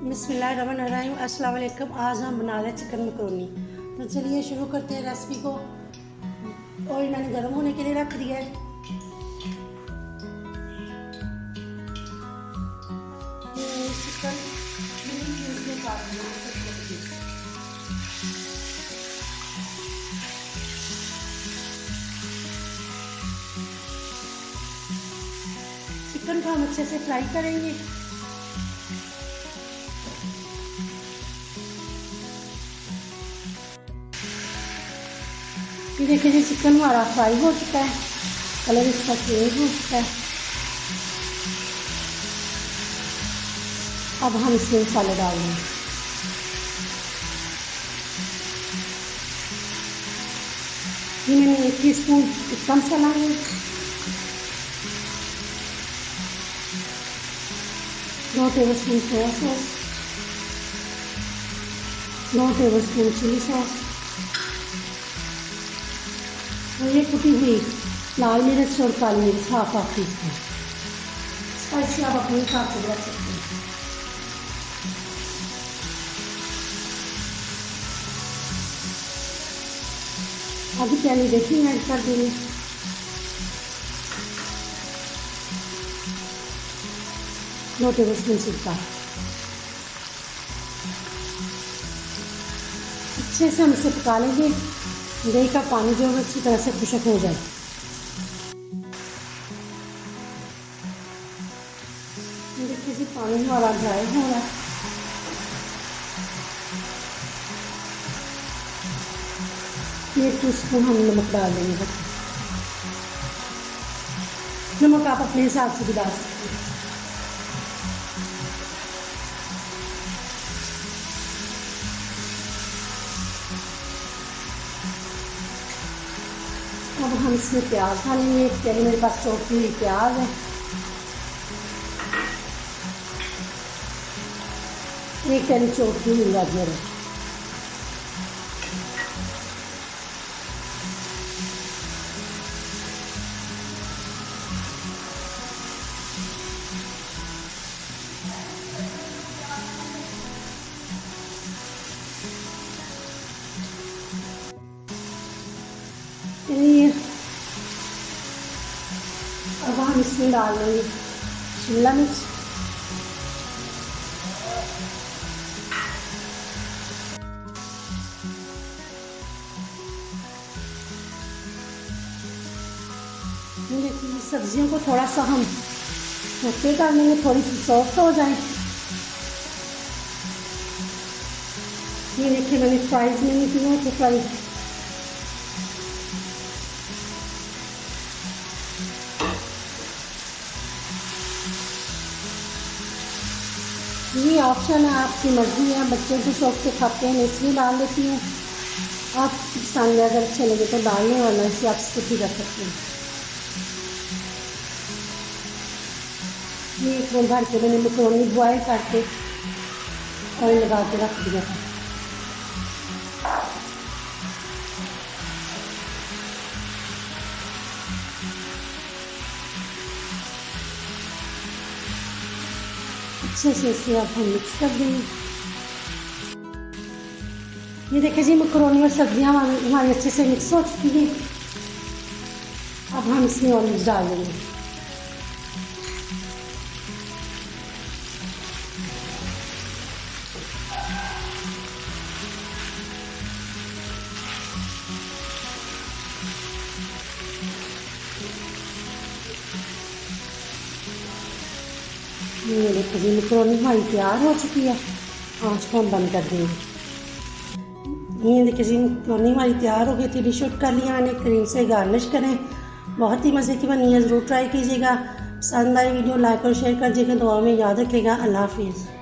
बिस्मिल्लाहिर्रहमानिर्रहीम। अस्सलाम वालेकुम। आज हम बना रहे हैं चिकन मकरोनी। तो चलिए शुरू करते हैं रेसिपी को। ऑयल मैंने गर्म होने के लिए रख दिया है। चिकन में काट दिया चिकन को हम अच्छे से फ्राई करेंगे। ये देखिए जी, चिकन हमारा फ्राई हो चुका है, कलर इसका चेंज हो चुका है। अब हम इसमें मसाले डाल देंगे। ये मैंने 1 टीस्पून टिक्का मसाला है, 2 tablespoon soya sauce, 2 tablespoon chilli sauce और ये कुटी हुई लाल मिर्च और काली मिर्च हाफ टीस्पून। स्पाइसी आप अपने हिसाब से रख सकते हैं। अभी पहले देखिए ऐड कर देंगे। दो टेबलस्पून सिरका। अच्छे से हम इसे पका लेंगे। दही का पानी जो है अच्छी तरह से खुशक हो जाए। देखिए जी, पानी हमारा ड्राई हो रहा है। ये 1 टीस्पून हम नमक डाल देंगे। नमक आप अपने हिसाब से भी डाल सकते हैं। अब हम इसमें प्याज डालेंगे। पहले मेरे पास चॉप हुई प्याज है, 1 पहले चॉप हुई गाजर है। अब हम इसमें डाल देंगे शिमला मिर्च, देखिए सब्जियों को थोड़ा सा हम सौते कर लेंगे, थोड़ी सी सॉफ्ट हो जाए। ये देखिए मैंने फ्राइज में नहीं किया तो फ्राई ये ऑप्शन है, आपकी मर्ज़ी है। बच्चे तो शौक से खाते हैं, इसलिए डाल देती हूँ। आप पसंद अगर अच्छे लगे तो डालने वाला इसे आप स्किप भी कर सकते हैं। ये 1 रोल भर के मैंने मकरोनी बॉयल करके ऑयल लगा के रख दिया था। अच्छे से इसे अब हम मिक्स कर देंगे। ये देखिए जी, मकरोनी और सब्जियां हमारी अच्छे से मिक्स हो चुकी हैं। अब हम इसमें ऑलिव्स डाल देंगे। ये देखिए जी, मकरोनी हमारी तैयार हो चुकी है। आँच को हम बंद कर देंगे। ये देखिए जी, मकरोनी हमारी तैयार हो गई थी। डिश आउट कर लिया मैंने। क्रीम से गार्निश करें। बहुत ही मज़े की बनी है, ज़रूर ट्राई कीजिएगा। पसंद आई वीडियो लाइक और शेयर कर दीजिएगा। दुआ में याद रखिएगा। अल्लाह हाफिज़।